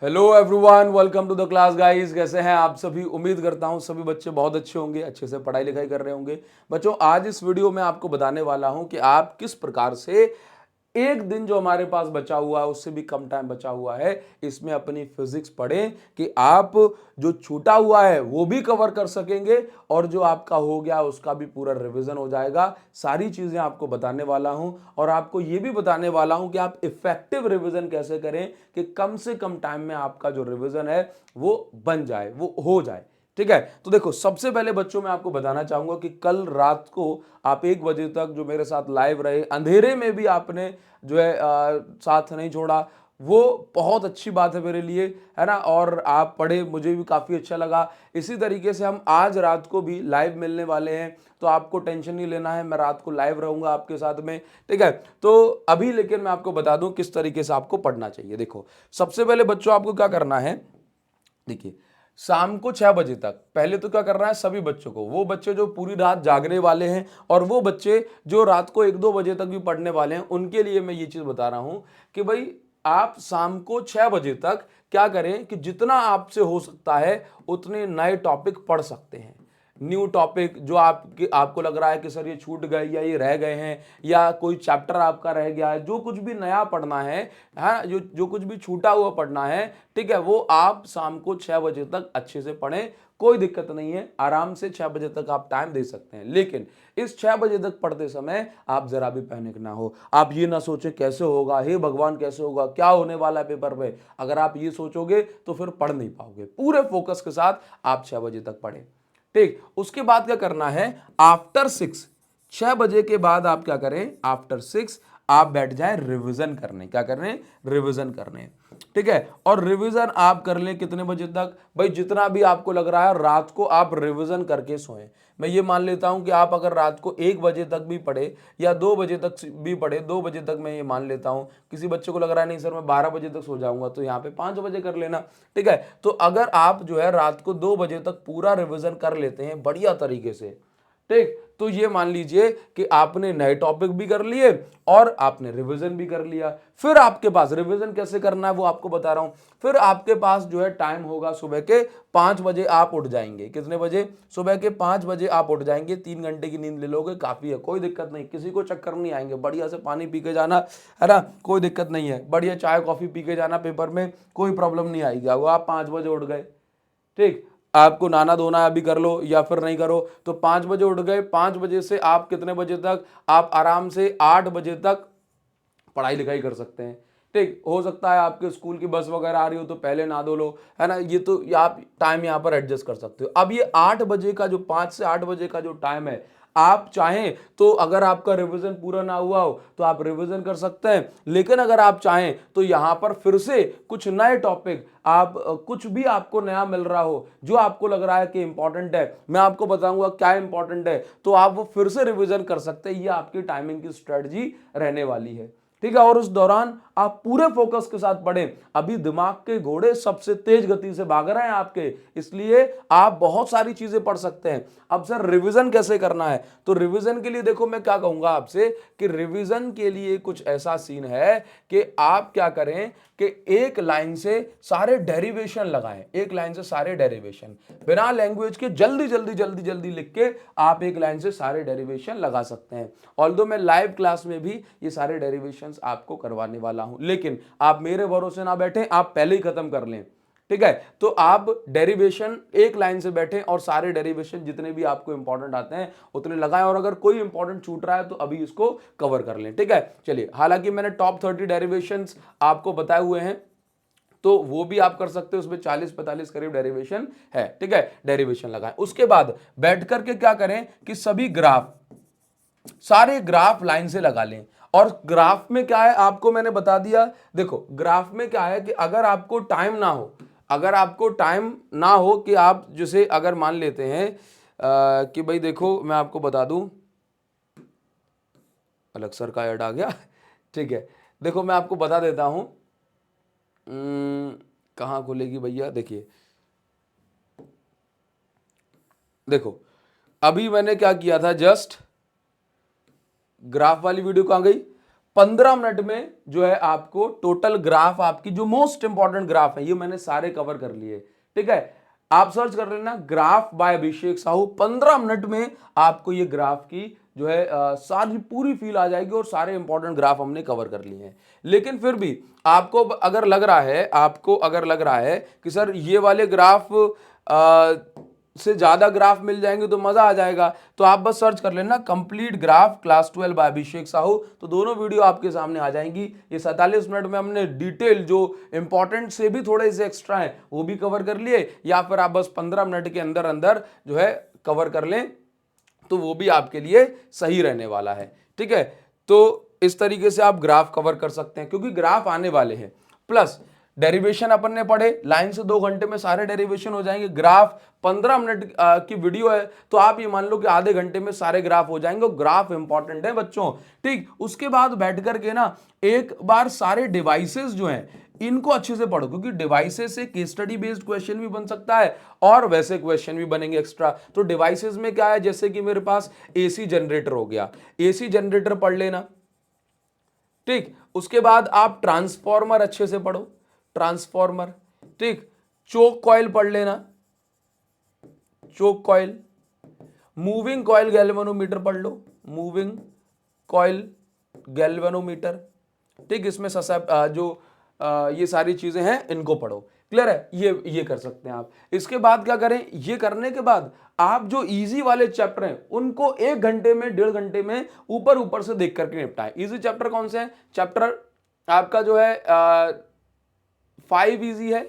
Hello everyone, welcome to the class guys. कैसे हैं आप सभी? उम्मीद करता हूं सभी बच्चे बहुत अच्छे होंगे, अच्छे से पढ़ाई लिखाई कर रहे होंगे। बच्चों, आज इस वीडियो में आपको बताने वाला हूं कि आप किस प्रकार से एक दिन जो हमारे पास बचा हुआ है, उससे भी कम टाइम बचा हुआ है, इसमें अपनी फिजिक्स पढ़ें कि आप जो छूटा हुआ है वो भी कवर कर सकेंगे और जो आपका हो गया उसका भी पूरा रिवीजन हो जाएगा। सारी चीजें आपको बताने वाला हूं और आपको ये भी बताने वाला हूं कि आप इफेक्टिव रिवीजन कैसे करें कि कम से कम टाइम में आपका जो रिवीजन है वो बन जाए, वो हो जाए। ठीक है, तो देखो, सबसे पहले बच्चों मैं आपको बताना चाहूंगा कि कल रात को आप 1 बजे तक जो मेरे साथ लाइव रहे, अंधेरे में भी आपने जो है साथ नहीं छोड़ा, वो बहुत अच्छी बात है मेरे लिए, है ना। और आप पढ़े, मुझे भी काफी अच्छा लगा। इसी तरीके से हम आज रात को भी लाइव मिलने वाले हैं, तो आपको टेंशन नहीं लेना है, मैं रात को लाइव रहूंगा आपके साथ में। ठीक है, तो अभी लेकिन मैं आपको बता दूं किस तरीके से आपको पढ़ना चाहिए। देखो, सबसे पहले बच्चों आपको क्या करना है, देखिए, शाम को 6 बजे तक पहले तो क्या करना है, सभी बच्चों को, वो बच्चे जो पूरी रात जागने वाले हैं और वो बच्चे जो रात को 1-2 बजे तक भी पढ़ने वाले हैं, उनके लिए मैं ये चीज बता रहा हूं कि भाई आप शाम को 6 बजे तक क्या करें कि जितना आपसे हो सकता है उतने नए टॉपिक पढ़ सकते हैं। न्यू टॉपिक जो आपको लग रहा है कि सर ये छूट गए या ये रह गए हैं या कोई चैप्टर आपका रह गया है, जो कुछ भी नया पढ़ना है, जो जो कुछ भी छूटा हुआ पढ़ना है, ठीक है, वो आप शाम को 6 बजे तक अच्छे से पढ़ें। कोई दिक्कत नहीं है, आराम से 6 बजे तक आप टाइम दे सकते हैं। लेकिन इस 6 बजे तक पढ़ते समय आप जरा भी पैनिक ना हो। आप ये ना सोचे कैसे होगा, हे भगवान कैसे होगा, क्या होने वाला है पेपर में। अगर आप ये सोचोगे तो फिर पढ़ नहीं पाओगे। पूरे फोकस के साथ आप 6 बजे तक पढ़ें। ठीक, उसके बाद क्या करना है, आफ्टर 6, 6 बजे के बाद आप क्या करें, आफ्टर 6 आप बैठ जाएं रिवीजन करने। क्या करने? रिवीजन करने। ठीक है, और रिवीजन आप कर लें कितने बजे तक? भाई जितना भी आपको लग रहा है, रात को आप रिवीजन करके सोएं। मैं ये मान लेता हूं कि आप अगर रात को 1 बजे तक भी पढ़े या 2 बजे तक भी पढ़े, 2 बजे तक मैं ये मान लेता हूं। किसी बच्चे को लग रहा है नहीं सर मैं 12 बजे तक सो जाऊंगा, तो यहाँ पे 5 बजे कर लेना। ठीक है, तो अगर आप जो है रात को 2 बजे तक पूरा रिवीजन कर लेते हैं बढ़िया तरीके से, ठीक, तो ये मान लीजिए कि आपने नए टॉपिक भी कर लिए और आपने रिवीजन भी कर लिया। फिर आपके पास रिवीजन कैसे करना है वो आपको बता रहा हूं। फिर आपके पास जो है टाइम होगा, सुबह के 5 बजे आप उठ जाएंगे। कितने बजे? सुबह के 5 बजे आप उठ जाएंगे। 3 घंटे की नींद ले लोगे, काफी है, कोई दिक्कत नहीं, किसी को चक्कर नहीं आएंगे। बढ़िया से पानी पी के जाना, है ना, कोई दिक्कत नहीं है। बढ़िया चाय कॉफी पी के जाना, पेपर में कोई प्रॉब्लम नहीं आएगी। वो आप 5 बजे उठ गए, ठीक, आपको नहाना धोना है अभी कर लो या फिर नहीं करो, तो 5 बजे उठ गए। 5 बजे से आप कितने बजे तक? आप आराम से 8 बजे तक पढ़ाई लिखाई कर सकते हैं। ठीक, हो सकता है आपके स्कूल की बस वगैरह आ रही हो तो पहले नहा धो लो, है ना। ये तो आप टाइम यहाँ पर एडजस्ट कर सकते हो। अब ये 8 बजे का जो 5 से 8 बजे का जो टाइम है, आप चाहें तो अगर आपका रिवीजन पूरा ना हुआ हो तो आप रिवीजन कर सकते हैं। लेकिन अगर आप चाहें तो यहां पर फिर से कुछ नए टॉपिक, आप कुछ भी आपको नया मिल रहा हो जो आपको लग रहा है कि इंपॉर्टेंट है, मैं आपको बताऊंगा क्या इंपॉर्टेंट है, तो आप वो फिर से रिवीजन कर सकते हैं। ये आपकी टाइमिंग की स्ट्रेटजी रहने वाली है। ठीक है, और उस दौरान आप पूरे फोकस के साथ पढ़ें। अभी दिमाग के घोड़े सबसे तेज गति से भाग रहे हैं आपके, इसलिए आप बहुत सारी चीजें पढ़ सकते हैं। अब सर रिवीजन कैसे करना है, तो रिवीजन के लिए देखो मैं क्या कहूंगा आपसे कि रिवीजन के लिए कुछ ऐसा सीन है कि आप क्या करें कि एक लाइन से सारे डेरिवेशन लगाएं। एक लाइन से सारे डेरिवेशन बिना लैंग्वेज के जल्दी जल्दी जल्दी जल्दी लिख के आप एक लाइन से सारे डेरिवेशन लगा सकते हैं। ऑल्दो मैं लाइव क्लास में भी ये सारे डेरिवेशंस आपको करवाने वाला हूं, लेकिन आप मेरे भरोसे ना बैठें, आप पहले ही खत्म कर लें। ठीक है, तो आप डेरिवेशन एक लाइन से बैठे और सारे डेरिवेशन जितने भी आपको इंपॉर्टेंट आते हैं उतने लगाएं, और अगर कोई इंपॉर्टेंट छूट रहा है तो अभी इसको कवर कर लें। ठीक है, चलिए, हालांकि मैंने टॉप 30 डेरिवेशंस आपको बताए हुए हैं, तो वो भी आप कर सकते हो, उसमें 40-45 करीब डेरिवेशन है। ठीक है, डेरिवेशन लगाएं। उसके बाद बैठ करके क्या करें कि सभी ग्राफ, सारे ग्राफ लाइन से लगा लें। और ग्राफ में क्या है आपको मैंने बता दिया। देखो, ग्राफ में क्या है कि अगर आपको टाइम ना हो, अगर आपको टाइम ना हो कि आप जैसे अगर मान लेते हैं कि भाई देखो मैं आपको बता दूं, अलग सर का ऐड आ गया। ठीक है, देखो मैं आपको बता देता हूं, कहाँ खुलेगी भैया, देखिए, देखो अभी मैंने क्या किया था, जस्ट ग्राफ वाली वीडियो कहाँ गई, 15 मिनट में जो है आपको टोटल ग्राफ, आपकी जो मोस्ट इंपॉर्टेंट ग्राफ है, ये मैंने सारे कवर कर लिए। ठीक है, आप सर्च कर लेना graph bye Abhishek Sahu, 15 minute में आपको ये ग्राफ की जो है सारी पूरी फील आ जाएगी और सारे इंपॉर्टेंट ग्राफ हमने कवर कर लिए हैं। लेकिन फिर भी आपको अगर लग रहा है कि सर ये वाले ग्राफ से ज्यादा ग्राफ मिल जाएंगे तो मजा आ जाएगा, तो आप बस सर्च कर लेना complete graph class 12 by Abhishek Sahu, तो दोनों वीडियो आपके सामने आ जाएंगी। ये 47 मिनट में हमने डिटेल जो इंपॉर्टेंट से भी थोड़े से एक्स्ट्रा हैं वो भी कवर कर लिए, या फिर आप बस 15 मिनट के अंदर अंदर जो है कवर कर लें तो वो भी आपके लिए सही रहने वाला है। ठीक है, तो इस तरीके से आप ग्राफ कवर कर सकते हैं क्योंकि ग्राफ आने वाले हैं। प्लस डेरिवेशन अपन ने पढ़े, लाइन से 2 घंटे में सारे डेरिवेशन हो जाएंगे। ग्राफ 15 मिनट की वीडियो है तो आप ये मान लो कि आधे घंटे में सारे ग्राफ हो जाएंगे। ग्राफ इंपॉर्टेंट है बच्चों। ठीक, उसके बाद बैठ करके ना एक बार सारे डिवाइसेस जो हैं इनको अच्छे से पढ़ो, क्योंकि डिवाइसेस से केस स्टडी बेस्ड क्वेश्चन भी बन सकता है और वैसे क्वेश्चन भी बनेंगे एक्स्ट्रा। तो डिवाइसेस में क्या है, जैसे कि मेरे पास एसी जनरेटर हो गया, एसी जनरेटर पढ़ लेना। ठीक, उसके बाद आप ट्रांसफॉर्मर अच्छे से पढ़ो, ट्रांसफॉर्मर। ठीक, चोक कॉइल पढ़ लेना, choke coil. Moving coil galvanometer पढ़ लो, मूविंग कॉइल गैल्वेनोमीटर। ठीक, इसमें जो ये सारी चीजें हैं इनको पढ़ो। क्लियर है, ये कर सकते हैं आप। इसके बाद क्या करें, ये करने के बाद आप जो इजी वाले चैप्टर हैं उनको 1 घंटे में 1.5 घंटे में ऊपर से देख करके निपटाएं। इजी चैप्टर कौन से हैं, चैप्टर आपका जो है 5 इजी है,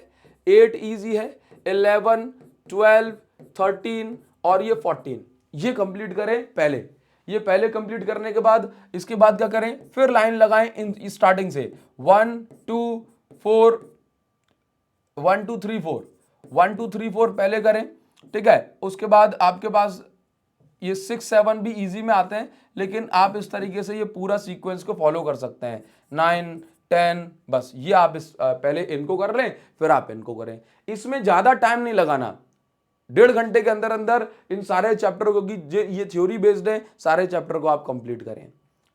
8 इजी है, 11, 12, 13 और ये 14, ये कंप्लीट करें पहले। ये पहले कंप्लीट करने के बाद इसके बाद क्या करें, फिर लाइन लगाएं इन स्टार्टिंग से 1 2 4 1 2 3 4 1 2 3 4 पहले करें। ठीक है, उसके बाद आपके पास ये 6 7 भी इजी में आते हैं, लेकिन आप इस तरीके से ये पूरा सीक्वेंस को फॉलो कर सकते हैं। 9 10, बस ये आप पहले इनको कर लें फिर आप इनको करें। इसमें ज्यादा टाइम नहीं लगाना, 1.5 घंटे के अंदर अंदर इन सारे चैप्टर को, कि ये थ्योरी बेस्ड है, सारे चैप्टर को आप कंप्लीट करें।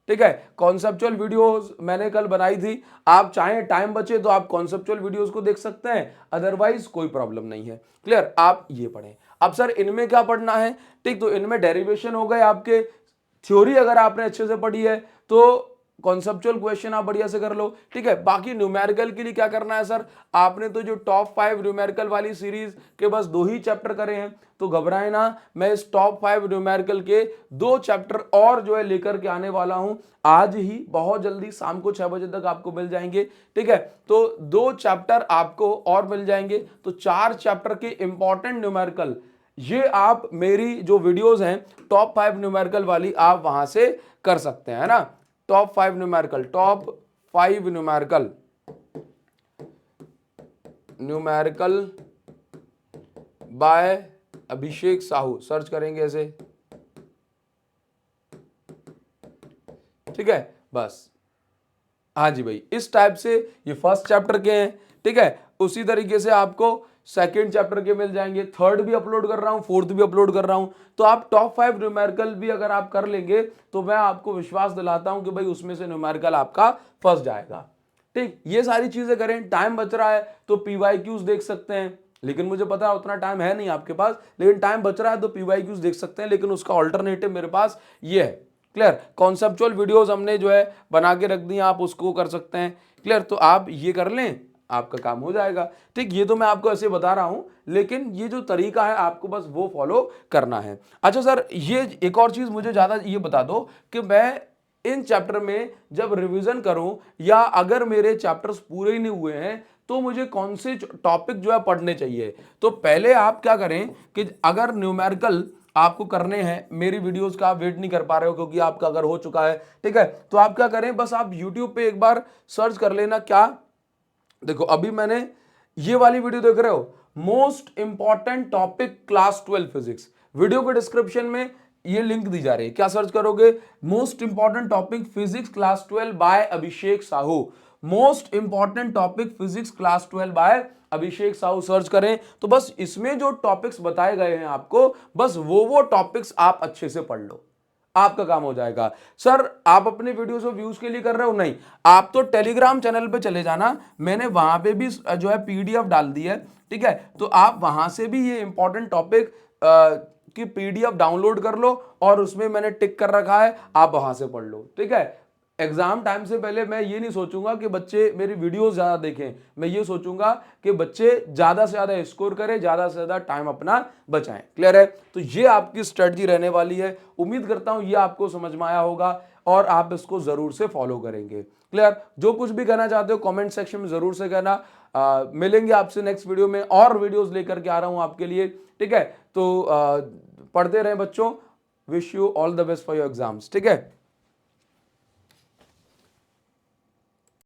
ठीक है, कॉन्सेप्चुअल वीडियोस मैंने कल बनाई थी, आप चाहें टाइम बचे तो आप कॉन्सेप्चुअल वीडियोस को देख सकते हैं, अदरवाइज कोई प्रॉब्लम नहीं है। क्लियर, आप ये पढ़ें। अब सर इनमें क्या पढ़ना है, ठीक, तो इनमें डेरिवेशन हो गए आपके, थ्योरी अगर आपने अच्छे से पढ़ी है तो कॉन्सेप्चुअल क्वेश्चन आप बढ़िया से कर लो। ठीक है, बाकी न्यूमेरिकल के लिए क्या करना है सर, आपने तो जो टॉप 5 न्यूमेरिकल वाली सीरीज के बस 2 ही चैप्टर करे हैं, तो घबराए ना, मैं इस टॉप 5 न्यूमेरिकल के 2 चैप्टर और जो है लेकर के आने वाला हूं आज ही, बहुत जल्दी, शाम को 6 बजे तक आपको मिल जाएंगे। ठीक है, तो 2 चैप्टर आपको और मिल जाएंगे, तो 4 चैप्टर के इंपॉर्टेंट न्यूमेरिकल ये आप मेरी जो वीडियोस हैं टॉप 5 न्यूमेरिकल वाली आप वहां से कर सकते हैं, है ना। Top 5 numerical, top 5 numerical by Abhishek Sahu, search करेंगे ऐसे। ठीक है, बस, हाँ जी भाई, इस टाइप से ये फर्स्ट चैप्टर के हैं। ठीक है, उसी तरीके से आपको सेकंड चैप्टर के मिल जाएंगे, थर्ड भी अपलोड कर रहा हूं, फोर्थ भी अपलोड कर रहा हूं। तो आप टॉप 5 न्यूमेरिकल भी अगर आप कर लेंगे तो मैं आपको विश्वास दिलाता हूं कि भाई उसमें से न्यूमेरिकल आपका फर्स्ट जाएगा। ठीक, ये सारी चीजें करें। टाइम बच रहा है तो पीवाईक्यूज देख सकते हैं, लेकिन मुझे पता है उतना टाइम है नहीं आपके पास, लेकिन टाइम बच रहा है तो पीवाईक्यूज देख सकते हैं, लेकिन उसका ऑल्टरनेटिव मेरे पास ये है। क्लियर, कॉन्सेप्चुअल वीडियोस हमने जो है बना के रख दी, आप उसको कर सकते हैं। क्लियर, तो आप ये कर लें, आपका काम हो जाएगा। ठीक, ये तो मैं आपको ऐसे बता रहा हूं, लेकिन ये जो तरीका है आपको बस वो फॉलो करना है। अच्छा सर, ये एक और चीज मुझे ज्यादा ये बता दो कि मैं इन चैप्टर में जब रिवीजन करूं या अगर मेरे चैप्टर्स पूरे ही नहीं हुए हैं तो मुझे कौन से टॉपिक जो है पढ़ने चाहिए। तो पहले आप क्या करें कि अगर न्यूमेरिकल आपको करने हैं, मेरी वीडियोस का आप वेट नहीं कर पा रहे हो क्योंकि आपका अगर हो चुका है, ठीक है, तो आप क्या करें, बस आप YouTube पे एक बार सर्च कर लेना। क्या, देखो अभी मैंने ये वाली वीडियो देख रहे हो, most important topic class 12 physics, video के डिस्क्रिप्शन में ये लिंक दी जा रही है। क्या सर्च करोगे, most important topic physics class 12 by Abhishek Sahu, most important topic physics class 12 by Abhishek Sahu search करें तो बस इसमें जो टॉपिक्स बताए गए हैं आपको, बस वो टॉपिक्स आप अच्छे से पढ़ लो। आपका काम हो जाएगा। सर आप अपने वीडियोस को व्यूज के लिए कर रहे हो, नहीं, आप तो टेलीग्राम चैनल पे चले जाना, मैंने वहां पे भी जो है पीडीएफ डाल दी है, ठीक है, तो आप वहां से भी ये इंपॉर्टेंट टॉपिक की पीडीएफ डाउनलोड कर लो और उसमें मैंने टिक कर रखा है, आप वहां से पढ़ लो, ठीक है। एग्जाम टाइम से पहले मैं ये नहीं सोचूंगा कि बच्चे मेरी वीडियोस ज्यादा देखें, मैं ये सोचूंगा कि बच्चे ज्यादा से ज्यादा स्कोर करें, ज्यादा से ज्यादा टाइम अपना बचाएं। क्लियर है? तो ये आपकी स्ट्रेटजी रहने वाली है। उम्मीद करता हूं ये आपको समझ में आया होगा और आप इसको जरूर से फॉलो करेंगे। क्लियर? जो कुछ भी कहना चाहते हो कमेंट सेक्शन में जरूर से कहना। मिलेंगे आपसे नेक्स्ट वीडियो में, और वीडियोस लेकर के आ रहा हूं आपके लिए, ठीक है। तो पढ़ते रहें बच्चों। Wish you all the best for your exams, ठीक है।